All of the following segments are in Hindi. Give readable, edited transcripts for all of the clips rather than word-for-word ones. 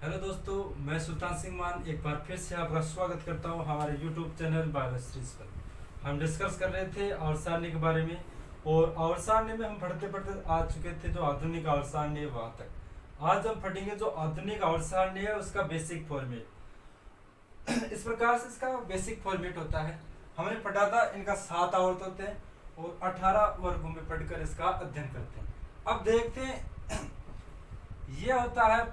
हेलो दोस्तों, मैं सुल्तान सिंह मान एक बार फिर से आपका स्वागत करता हूं हमारे यूट्यूब चैनल बायोलॉजी पर। हम डिस्कस कर रहे थे आवर्त सारणी के बारे में और आवर्त सारणी में हम पढ़ते पढ़ते आ चुके थे जो आधुनिक आवर्त सारणी है वहाँ तक। आज हम पढ़ेंगे जो आधुनिक आवर्त सारणी है उसका बेसिक फॉर्मेट। इस प्रकार से इसका बेसिक फॉर्मेट होता है। हमने पढ़ा था इनका 7 आवर्त होते हैं और 18 वर्गों में पढ़कर इसका अध्ययन करते हैं। अब देखते हैं ये होता है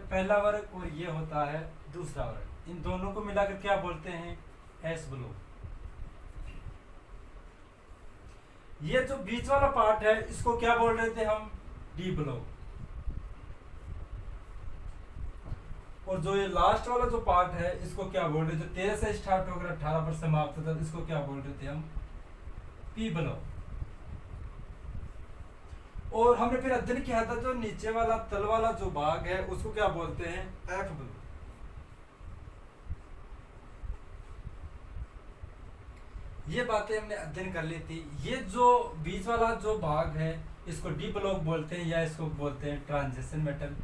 पहला वर्ग और ये होता है दूसरा वर्ग। इन दोनों को मिलाकर क्या बोलते हैं? S block. ये जो बीच वाला पार्ट है इसको क्या बोल रहे थे हम? D block. और जो ये लास्ट वाला जो पार्ट है इसको क्या बोल रहे थे? 13 से स्टार्ट होकर 18 पर समाप्त होता है, इसको क्या बोल रहे थे हम? P block. और हमने फिर अध्ययन किया था जो नीचे वाला तल वाला जो भाग है उसको क्या बोलते हैं? F block. ये बातें हमने अध्ययन कर ली थी। ये जो बीच वाला जो भाग है इसको डी ब्लॉक बोलते हैं या इसको बोलते हैं ट्रांजिशन मेटल।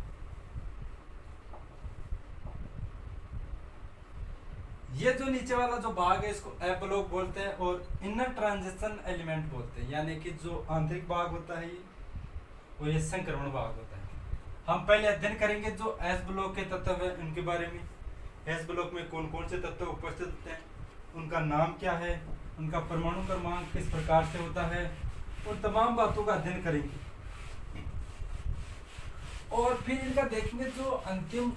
ये जो नीचे वाला जो भाग है इसको एफ ब्लॉक बोलते हैं और इनर ट्रांजिशन एलिमेंट बोलते हैं, यानी कि जो आंतरिक भाग होता है और ये संक्रमण भाग होता है। हम पहले अध्ययन करेंगे जो एस ब्लॉक के तत्व है उनके बारे में। एस ब्लॉक में कौन कौन से तत्व उपस्थित होते हैं, उनका नाम क्या है, उनका परमाणु क्रमांक किस प्रकार से होता है, उन तमाम बातों का अध्ययन करेंगे। और फिर इनका देखेंगे जो अंतिम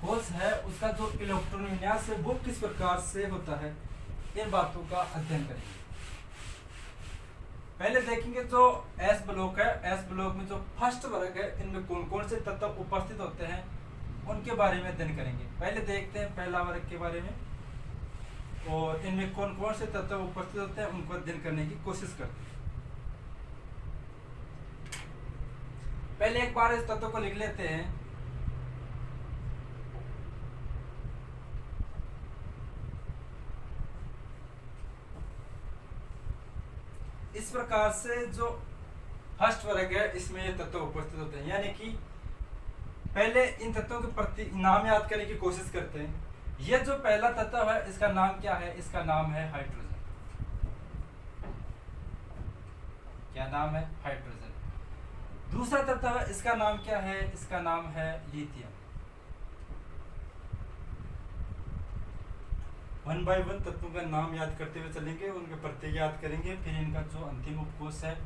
कोष है उसका जो इलेक्ट्रॉन विन्यास है वो किस प्रकार से होता है, इन बातों का अध्ययन करेंगे। पहले देखेंगे जो एस ब्लॉक है, एस ब्लॉक में जो फर्स्ट वर्ग है इनमें कौन कौन से तत्व उपस्थित होते हैं उनके बारे में अध्ययन करेंगे। पहले देखते हैं पहला वर्ग के बारे में और इनमें कौन कौन से तत्व उपस्थित होते हैं उनको अध्ययन करने की कोशिश करते हैं। पहले एक बार इस तत्व को लिख लेते हैं। इस प्रकार से जो फर्स्ट वर्ग है इसमें ये तत्व उपस्थित होते हैं, यानी कि पहले इन तत्वों के प्रति नाम याद करने की कोशिश करते हैं। ये जो पहला तत्व है इसका नाम क्या है? इसका नाम है हाइड्रोजन। क्या नाम है? हाइड्रोजन। दूसरा तत्व है इसका नाम क्या है? इसका नाम है लिथियम। 1 बाय 1 तत्वों का नाम याद करते हुए चलेंगे, उनके प्रत्यय याद करेंगे, फिर इनका जो अंतिम उपकोष है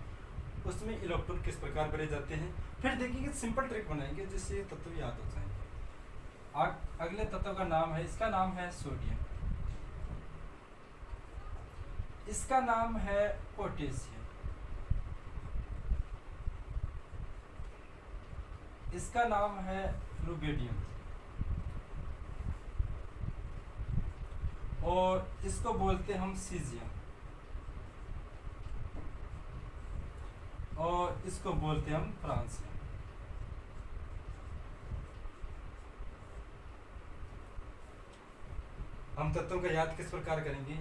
उसमें इलेक्ट्रॉन किस प्रकार भरे जाते हैं, फिर देखेंगे सिंपल ट्रिक बनाएंगे जिससे ये तत्व याद हो जाएंगे। अगले तत्व का नाम है, इसका नाम है सोडियम। इसका नाम है पोटेशियम। इसका नाम है रुबिडियम। और इसको बोलते हम सीजियम और इसको बोलते हम फ्रांसियम। हम तत्वों का याद किस प्रकार करेंगे?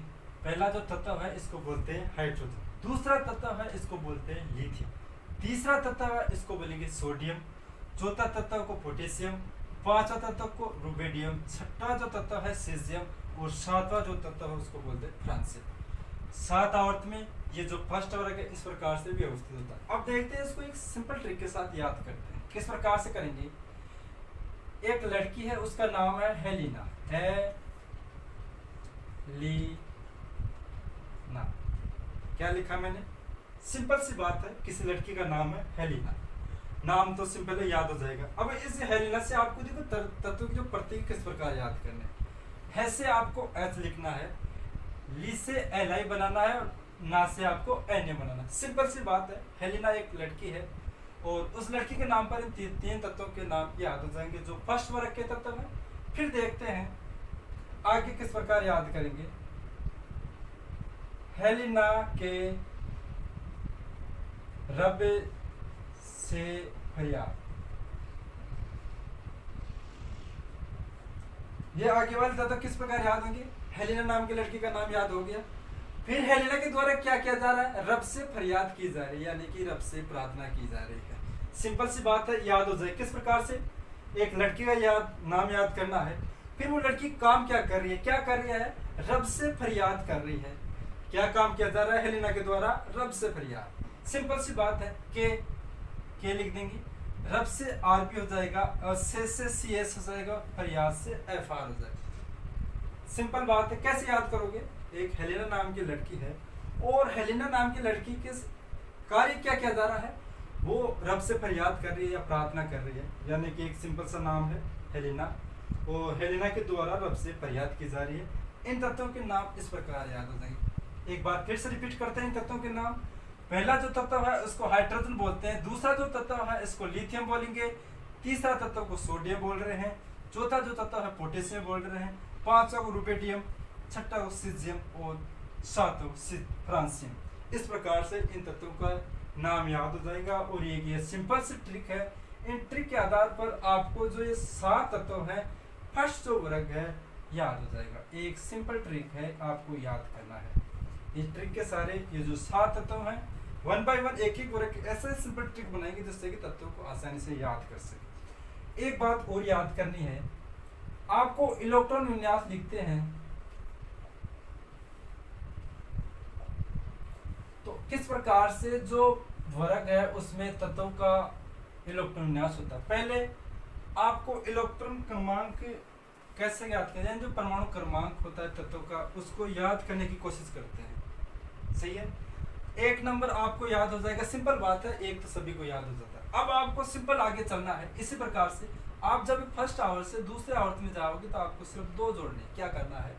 पहला जो तत्व है इसको बोलते हैं हाइड्रोजन। दूसरा तत्व है इसको बोलते हैं लिथियम। तीसरा तत्व है इसको बोलेंगे सोडियम। चौथा तत्व को पोटेशियम। पांचवा तत्व को रुबिडियम। छठा जो तत्व है सीजियम और सातवां जो तत्व है उसको बोलते हैं फ्रांसियम। 7 आवर्त में ये जो फर्स्ट वर्ग है इस प्रकार से व्यवस्थित होता है। अब देखते हैं इसको एक सिंपल ट्रिक के साथ याद करते हैं। किस प्रकार से करेंगे? एक लड़की है उसका नाम है हेलिना। हेलिना। क्या लिखा मैंने? सिंपल सी बात है, किसी लड़की का नाम है हेलिना। नाम तो सिंपल है, याद हो जाएगा। अब इस हेलिना से आपको देखो तत्व की जो प्रतीक किस प्रकार याद करने। है से आपको एच लिखना है, ली से एल आई बनाना है और ना से आपको एन ए बनाना है। सिंपल सी बात है। हेलिना एक लड़की है और उस लड़की के नाम पर इन तीन तत्वों के नाम याद हो जाएंगे जो फर्स्ट वर्ग के तत्व है। फिर देखते हैं आगे किस प्रकार याद करेंगे। हेलिना के रब से फरियाद। ये आगे वाले तत्व किस प्रकार याद होंगे? हेलिना नाम की लड़की का नाम याद हो गया। फिर हेलिना के द्वारा क्या किया जा रहा है? रब से फरियाद की जा रही है, यानी कि रब से प्रार्थना की जा रही है। सिंपल सी बात है, याद हो जाए। किस प्रकार से? एक लड़की का नाम याद करना है, फिर वो लड़की काम क्या कर रही है, क्या कर रही है, रब से फरियाद कर रही है। क्या काम किया जा रहा है हेलेना के द्वारा, रब से फरियाद। सिंपल सी बात है के लिख देंगे, रब से आर पी हो जाएगा और से सी एस हो जाएगा, फरियाद से एफ आर हो जाएगा। सिंपल बात है, कैसे याद करोगे, एक हेलेना नाम की लड़की है और हेलेना नाम की लड़की के कार्य क्या किया जा रहा है, वो रब से फरियाद कर रही है या प्रार्थना कर रही है, यानी कि एक सिंपल सा नाम है हेलेना, और हेलेना के द्वारा रब से फरियाद की जा रही है। इन तत्वों के नाम इस प्रकार याद हो जाएंगे। एक बार फिर से रिपीट करते हैं इन तत्वों के नाम। पहला जो तत्व है उसको हाइड्रोजन बोलते हैं, दूसरा जो तत्व है इसको लिथियम बोलेंगे, तीसरा तत्व को सोडियम बोल रहे हैं, चौथा जो तत्व है पोटेशियम बोल रहे हैं, पांचवा को रुबिडियम, छठा को सीजियम और सातवां फ्रांसियम। इस प्रकार से इन तत्वों का नाम याद हो जाएगा। और ये सिंपल सी ट्रिक है, इन ट्रिक के आधार पर आपको जो ये 7 तत्व है, फर्स्ट जो वर्ग है याद हो जाएगा। एक सिंपल ट्रिक है, आपको याद करना है। इस ट्रिक के सारे ये जो 7 तत्व हैं, 1 बाय 1 एक एक वर्ग ऐसे सिंपल ट्रिक बनाएंगे जिससे कि तत्वों को आसानी से याद कर सके। एक बात और याद करनी है, आपको इलेक्ट्रॉन विन्यास लिखते हैं तो किस प्रकार से जो वर्ग है उसमें तत्वों का इलेक्ट्रॉन विन्यास होता है। पहले आपको इलेक्ट्रॉन क्रमांक कैसे याद करें, जो परमाणु क्रमांक होता है तत्वों का, उसको याद करने की कोशिश करते हैं। सही है, एक नंबर आपको याद हो जाएगा, सिंपल बात है, एक तो सभी को याद हो जाता है। अब आपको सिंपल आगे चलना है। इसी प्रकार से आप जब फर्स्ट आवर्त से दूसरे आवर्त में जाओगे तो आपको सिर्फ 2 जोड़ने, क्या करना है,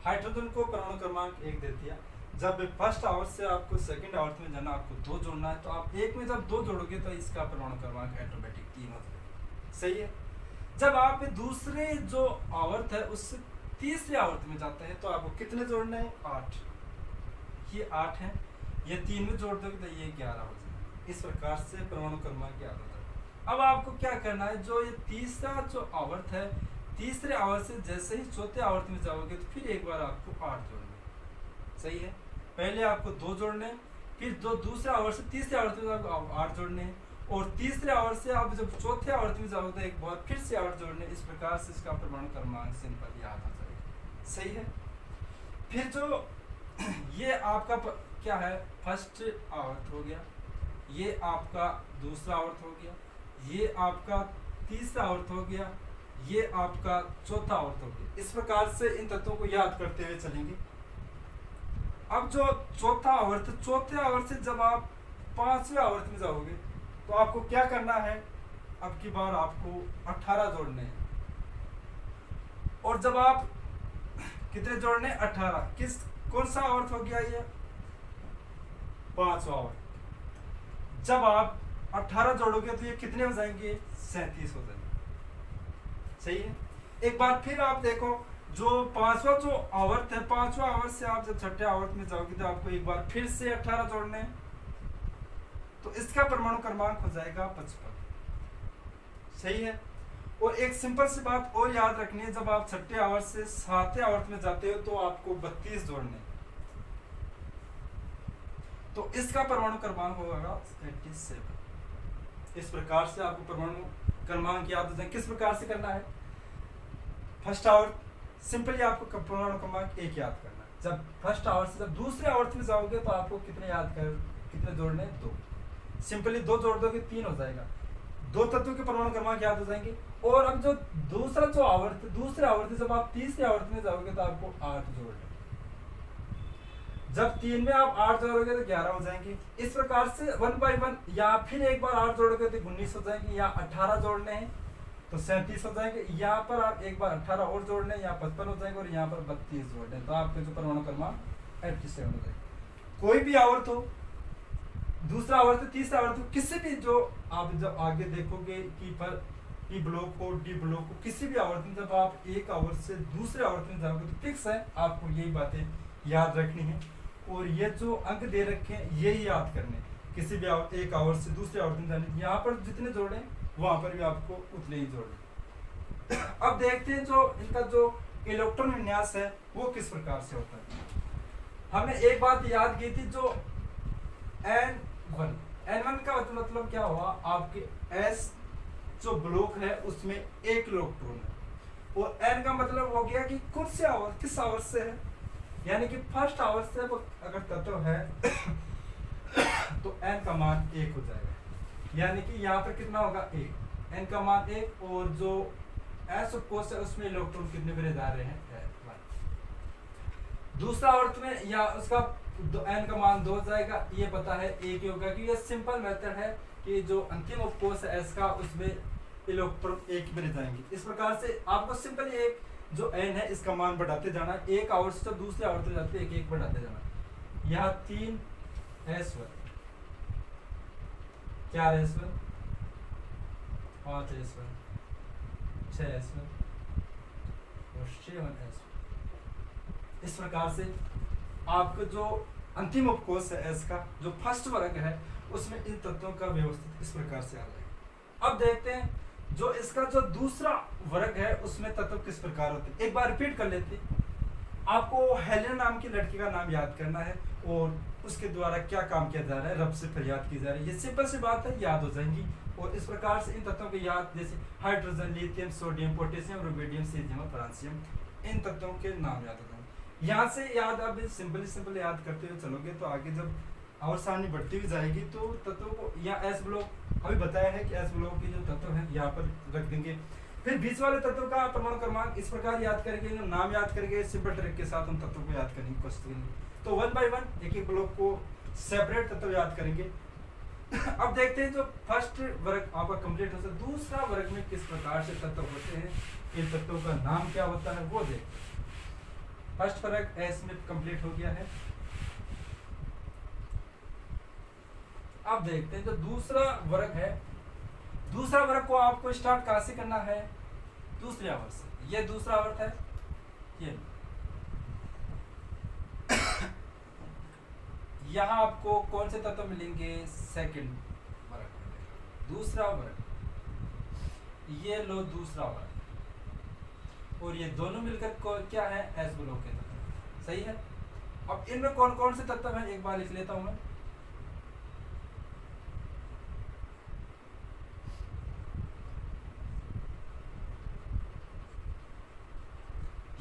हाइड्रोजन को परमाणु क्रमांक 1 दे दिया, जब फर्स्ट आवर्त से आपको सेकंड आवर्त में जाना आपको 2 जोड़ना है, तो आप एक में जब 2 जोड़ोगे तो इसका परमाणु क्रमांक ऑटोमेटिक 3 हो जाएगा। सही है, जब आप दूसरे जो आवर्त है उससे तीसरे आवर्त में जाते हैं तो आपको कितने जोड़ने हैं, 8। ये 8 है, ये 3 में जोड़ दोगे तो ये 11 हो जाएगा। इस प्रकार से परमाणु क्रमांक याद होता है। अब आपको क्या करना है, जो ये तीसरा जो आवर्त है, तीसरे आवर्त से जैसे ही चौथे आवर्त में जाओगे तो फिर एक बार आपको 8 जोड़ने। सही है, पहले आपको 2 जोड़ने, फिर दूसरे आवर्त से तीसरे आवर्त में आपको 8 जोड़ने हैं, और तीसरे आवर्त से आप जब चौथे आवर्त में जाओगे तो एक बार फिर से 8 जोड़ने। इस प्रकार से इसका परमाणु क्रमांक सिंपल याद आ जाएगा। सही है, फिर जो ये आपका क्या है, फर्स्ट आवर्त हो गया, ये आपका दूसरा आवर्त हो गया, ये आपका तीसरा आवर्त हो गया, ये आपका चौथा आवर्त हो गया। इस प्रकार से इन तत्वों को याद करते हुए चलेंगे। अब जो चौथा आवर्त, चौथे आवर्त से जब आप 5वें आवर्त में जाओगे तो आपको क्या करना है, अब की बार आपको 18 जोड़ने हैं। और जब आप कितने जोड़ने, 18, कौन सा आवर्त हो गया, ये 5वां आवर्त। जब आप 18 जोड़ोगे तो ये कितने हो जाएंगे, 37 हो जाएंगे। सही है, एक बार फिर आप देखो, जो 5वां जो आवर्त है, 5वां आवर्त से आप जब छठे आवर्त में जाओगे तो आपको एक बार फिर से 18 जोड़ने हैं, तो इसका परमाणु क्रमांक हो जाएगा 55। सही है, और एक सिंपल सी बात और याद रखनी है, जब आप छठे आवर्त से 7वें आवर्त में जाते हो तो आपको 32 जोड़ने, तो इसका परमाणु क्रमांक होगा 87। इस प्रकार से आपको परमाणु क्रमांक याद हो जाए। किस प्रकार से करना है, फर्स्ट आवर्त सिंपली आपको परमाणु क्रमांक 1 याद करना है। जब फर्स्ट आवर्त से जब दूसरे आवर्त में जाओगे तो आपको कितने जोड़ने, 2। सिंपली 2 जोड़ दोगे 3 हो जाएगा। 2 तत्वों के परमाणु क्रमांक याद हो जाएंगे। और अब जो दूसरा जो आवर्त, दूसरे आवर्त जब आप तीसरे आवर्त में जाओगे तो आपको 8 जोड़ने, जब 3 में आप 8 जोड़ोगे तो 11 हो जाएंगे। इस प्रकार से 1 बाय 1, या फिर एक बार 8 जोड़ोगे तो 19 हो जाएंगे, या 18 जोड़ने हैं तो 37 हो जाएंगे। यहाँ पर आप एक बार 18 और जोड़ने, यहाँ 55 हो जाएंगे, और यहाँ पर 32 जोड़ने, तो आपके जो परमाणु क्रमांक 87 हो जाएगा। कोई भी आवर्त हो, दूसरा आवर्त, तीसरा आवर्त, किसी भी जो आप जब आगे देखोगे कि ब्लॉक हो, डी ब्लॉक हो, किसी भी आवर्त में जब आप एक आवर्त से दूसरे आवर्त में जाओगे तो फिक्स है आपको यही बातें याद रखनी है। और ये जो अंक दे रखे हैं यही याद करने, किसी भी एक आवर्त से दूसरे आवर्त में जाने, यहाँ पर जितने जोड़े वहां पर भी आपको उतने ही जोड़े। अब देखते हैं जो इनका जो इलेक्ट्रॉन विन्यास है वो किस प्रकार से होता है। हमने एक बात याद की थी, जो N1 का मतलब क्या हुआ, आपके S जो ब्लॉक है उसमें एक इलेक्ट्रॉन है, और n का मतलब हो गया कि कौन से आवर, किस आवर से है, यानी कि फर्स्ट आवर से वो अगर तत्व है तो n का मान 1 हो जाएगा, यानी कि यहाँ पर कितना होगा 1, n का मान 1, और जो s कोष है उसमें इलेक्ट्रॉन कितने भेजे जा रहे हैं 1। दूसरा आवर्त में या उसका n का मान 2 हो जाएगा, ये पता है 1 ही होगा, क्योंकि ये सिंपल मेथड है कि जो अंतिम उपकोष है s का उसमें इलेक्ट्रॉन 1 भेजे जाएंगे। इस प्रकार से आपको सिंपल एक जो n है इसका मान बढ़ाते जाना, एक आवर्त से दूसरे आवर्त जाते एक एक बढ़ाते जाना। यहाँ 3s1, 4s1, 5s1, 6s1 और 7s1। इस प्रकार से आपको जो अंतिम उपकोष है s का जो फर्स्ट वर्ग है उसमें इन तत्वों का व्यवस्थित इस प्रकार से आ जाएगा। अब देखते हैं जो इसका जो दूसरा वर्ग है उसमें तत्व किस प्रकार होते हैं। एक बार रिपीट कर लेते हैं। आपको हेलेन नाम की लड़की का नाम याद करना है और उसके द्वारा क्या काम किया जा रहा है, रब से फरियाद की जा रही है। ये सिंपल सी बात है, याद हो जाएंगी। और इस प्रकार से इन तत्वों की याद, जैसे hydrogen, lithium, sodium, potassium, rubidium, caesium और फ्रांसियम, इन तत्वों के नाम याद हो जाएंगे। यहाँ से याद अब सिंपल याद करते हुए चलोगे तो आगे जब और सारणी बढ़ती हुई जाएगी तो तत्वों को यहाँ एस ब्लॉक अभी बताया है कि एस ब्लॉक के जो तत्व हैं यहाँ पर रख देंगे। फिर बीच वाले तत्व का परमाणु क्रमांक इस प्रकार याद करेंगे, नाम याद करेंगे, सिंपल ट्रिक के साथ उन तत्वों को याद करने की कोशिश करेंगे। तो 1 बाय 1 एक एक ब्लॉक को सेपरेट तत्व याद करेंगे। अब देखते हैं जो फर्स्ट वर्ग आपका कंप्लीट हो सकता, दूसरा वर्ग में किस प्रकार से तत्व होते हैं, इन तत्वों का नाम क्या होता है वो देखते हैं। फर्स्ट वर्ग एस में कंप्लीट हो गया है। अब देखते हैं जो दूसरा वर्ग है, दूसरा वर्ग को आपको स्टार्ट कहां से करना है, दूसरे आवर्त से। ये दूसरा आवर्त है, ये यहां आपको कौन से तत्व मिलेंगे, सेकंड वर्ग मिलेगा। दूसरा वर्ग, ये लो दूसरा वर्ग, और ये दोनों मिलकर क्या है, एस ब्लॉक के तत्व। सही है। अब इनमें कौन कौन से तत्व हैं एक बार लिख लेता हूं मैं।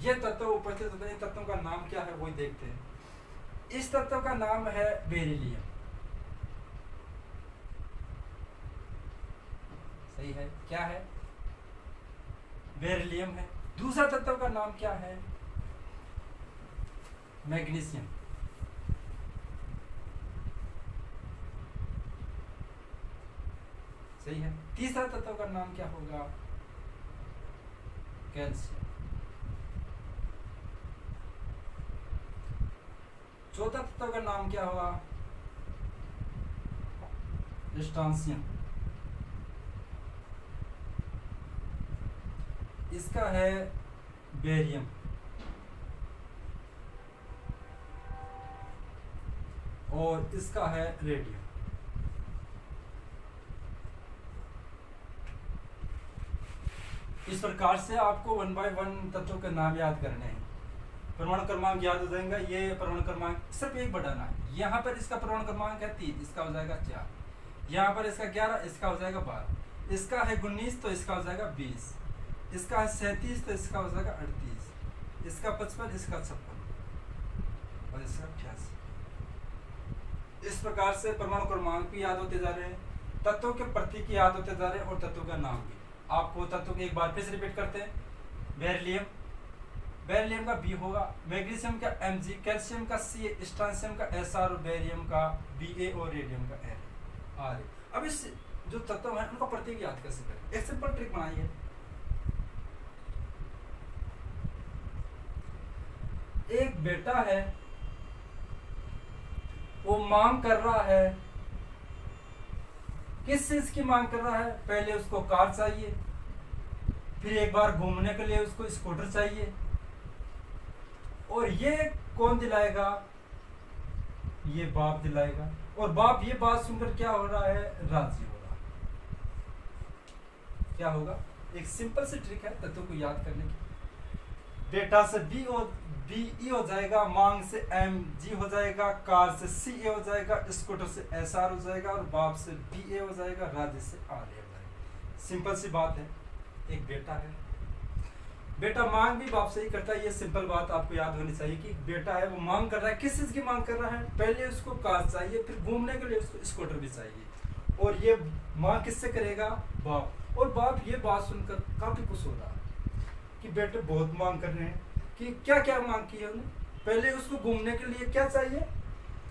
ये तत्व उपस्थित होते हैं, इन तत्वों का नाम क्या है वो देखते हैं। इस तत्व का नाम है बेरिलियम। सही है, क्या है, बेरिलियम है। दूसरा तत्व का नाम क्या है, मैग्नीशियम। सही है। तीसरा तत्व का नाम क्या होगा, कैल्शियम। चौथा तत्व का नाम क्या होगा, स्ट्रांसियम। इसका है बेरियम। और इसका है रेडियम। इस प्रकार से आपको 1 बाय 1 तत्वों के नाम याद करने हैं। परमाणु क्रमांक याद हो जाएगा। ये परमाणु क्रमांक सिर्फ एक बढ़ाना है। यहाँ पर इसका परमाणु क्रमांक है 3, इसका हो जाएगा 4। यहाँ पर इसका 11, इसका हो जाएगा 12। इसका है 19 तो इसका हो जाएगा 20। इसका है 37 तो इसका हो जाएगा 38। इसका 55, इसका 56 और इसका 88। इस प्रकार से परमाणु क्रमांक भी याद होते जा रहे हैं, तत्वों के प्रतीक याद होते जा रहे हैं और तत्वों का नाम भी। आपको तत्वों के एक बार फिर से रिपीट करते हैं। बेरिलियम, बेरिलियम का बी होगा, मैग्नीशियम का Mg, कैल्शियम का C, स्ट्रांसियम का Sr और बेरियम का Ba और रेडियम का Ra। अब इस जो तत्व है उनका प्रतीक याद कैसे करें, एक सिंपल ट्रिक बनाइए। एक बेटा है, वो मांग कर रहा है, किस चीज की मांग कर रहा है, पहले उसको कार चाहिए, फिर एक बार घूमने के लिए उसको स्कूटर चाहिए, और ये कौन दिलाएगा, ये बाप दिलाएगा। और बाप ये बात सुनकर क्या हो रहा है, राजी हो रहा है। क्या होगा, एक सिंपल सी ट्रिक है तत्वों को याद करने की। बेटा से बी हो जाएगा, मांग से Mg हो जाएगा, कार से Ca हो जाएगा, स्कूटर से Sr हो जाएगा और बाप से Ba हो जाएगा, राज्य से Ra हो जाएगा। सिंपल सी बात है, एक बेटा है, बेटा मांग भी बाप से ही करता है। ये सिंपल बात आपको याद होनी चाहिए कि बेटा है वो मांग कर रहा है। किस चीज की मांग कर रहा है? पहले उसको कार चाहिए, फिर घूमने के लिए उसको स्कूटर भी चाहिए। और ये मांग किससे करेगा? बाप। और बाप ये बात सुनकर काफी खुश हो रहा है कि बेटे बहुत मांग कर रहे हैं। कि क्या क्या मांग की है उन्होंने? पहले उसको घूमने के लिए क्या चाहिए?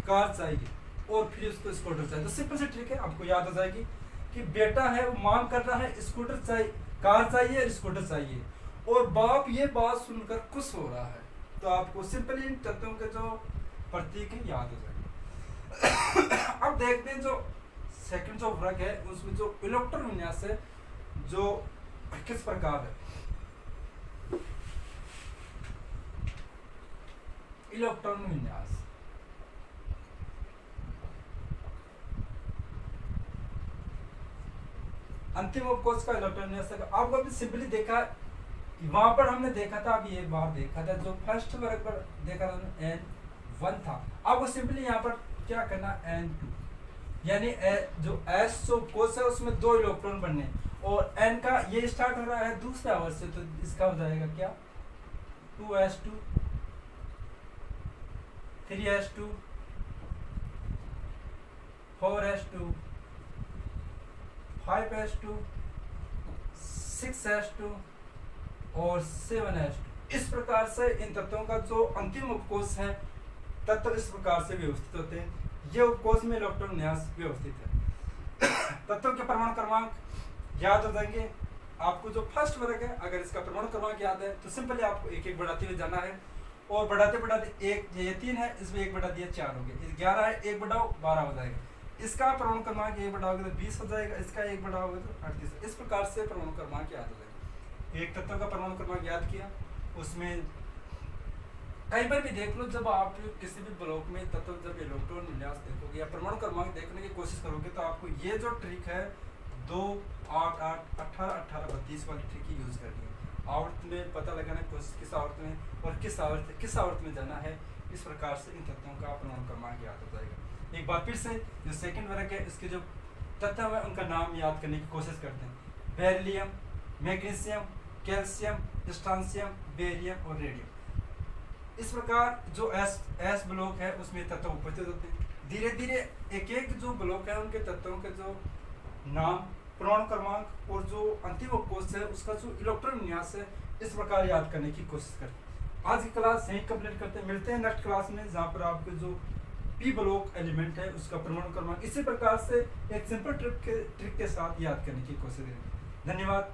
कार चाहिए, और फिर उसको स्कूटर चाहिए। तो सिंपल सी ट्रिक है, आपको याद हो जाएगी कि बेटा है वो मांग कर रहा है, स्कूटर चाहिए, कार चाहिए और स्कूटर चाहिए, और बाप ये बात सुनकर खुश हो रहा है। तो आपको सिंपली इन तत्वों के जो प्रतीक है याद हो जाएंगे। अब देखते हैं जो सेकंड जो वर्ग है उसमें जो इलेक्ट्रॉन विन्यास है जो किस प्रकार है। इलेक्ट्रॉन विन्यास, अंतिम उपकोष का इलेक्ट्रॉन विन्यास आपको अभी सिंपली देखा, वहां पर हमने देखा था, अभी एक बार देखा था, जो फर्स्ट वर्ग पर देखा था N1 था। आपको सिंपली यहाँ पर क्या करना, N2, यानी जो S जो कोष है उसमें 2 इलेक्ट्रॉन बनने, और N का ये स्टार्ट हो रहा है दूसरे आवर्त से, तो इसका हो जाएगा क्या, 2s2, 3s2, 4s2, 5s2, 6s2 और 7s2। इस प्रकार से इन तत्वों का जो अंतिम उपकोष है तत्व इस प्रकार से व्यवस्थित होते हैं। ये उपकोष में इलेक्ट्रॉन विन्यास व्यवस्थित है। तत्वों के परमाणु क्रमांक याद हो जाएंगे। आपको जो फर्स्ट वर्ग है अगर इसका परमाणु क्रमांक याद है तो सिंपली आपको एक एक बढ़ाते हुए जाना है, और बढ़ाते बढ़ाते एक, ये 3 है, इसमें 1 बढ़ा दिया 4 हो गया, 11 है, 1 बढ़ाओ 12 हो जाएगा। इसका परमाणु क्रमांक 1 बढ़ाओगे तो 20 हो जाएगा, इसका 1 बढ़ाओगे तो 38। इस प्रकार से परमाणु क्रमांक याद हो जाएगा। एक तत्व का परमाणु क्रमांक याद किया, उसमें कहीं पर भी देख लो, जब आप किसी भी ब्लॉक में तत्व जब इलेक्ट्रॉन विन्यास देखोगे या परमाणु क्रमांक देखने की कोशिश करोगे तो आपको ये जो ट्रिक है 2, 8, 8, 18, 18, 32 वाली ट्रिक ही यूज करनी है। आवर्त में पता लगाना है किस आवर्त में और किस आवर्त में जाना है। इस प्रकार से इन तत्वों का परमाणु क्रमांक याद हो जाएगा। एक बार फिर से जो सेकंड वर्ग है इसके जो तत्व है उनका नाम याद करने की कोशिश करते हैं। Beryllium, magnesium, calcium, strontium, barium और रेडियम। इस प्रकार जो एस ब्लॉक है उसमें तत्व उपस्थित होते हैं। धीरे धीरे एक एक जो ब्लॉक है उनके तत्वों के जो नाम, परमाणु क्रमांक और जो अंतिम उपकोष है उसका जो इलेक्ट्रॉन विन्यास है इस प्रकार याद करने की कोशिश करते हैं। आज की क्लास यही कंप्लीट करते हैं। मिलते हैं नेक्स्ट क्लास में जहाँ पर आपके जो पी ब्लॉक एलिमेंट है उसका परमाणु क्रमांक इसी प्रकार से एक सिंपल ट्रिक के साथ याद करने की कोशिश करेंगे। धन्यवाद।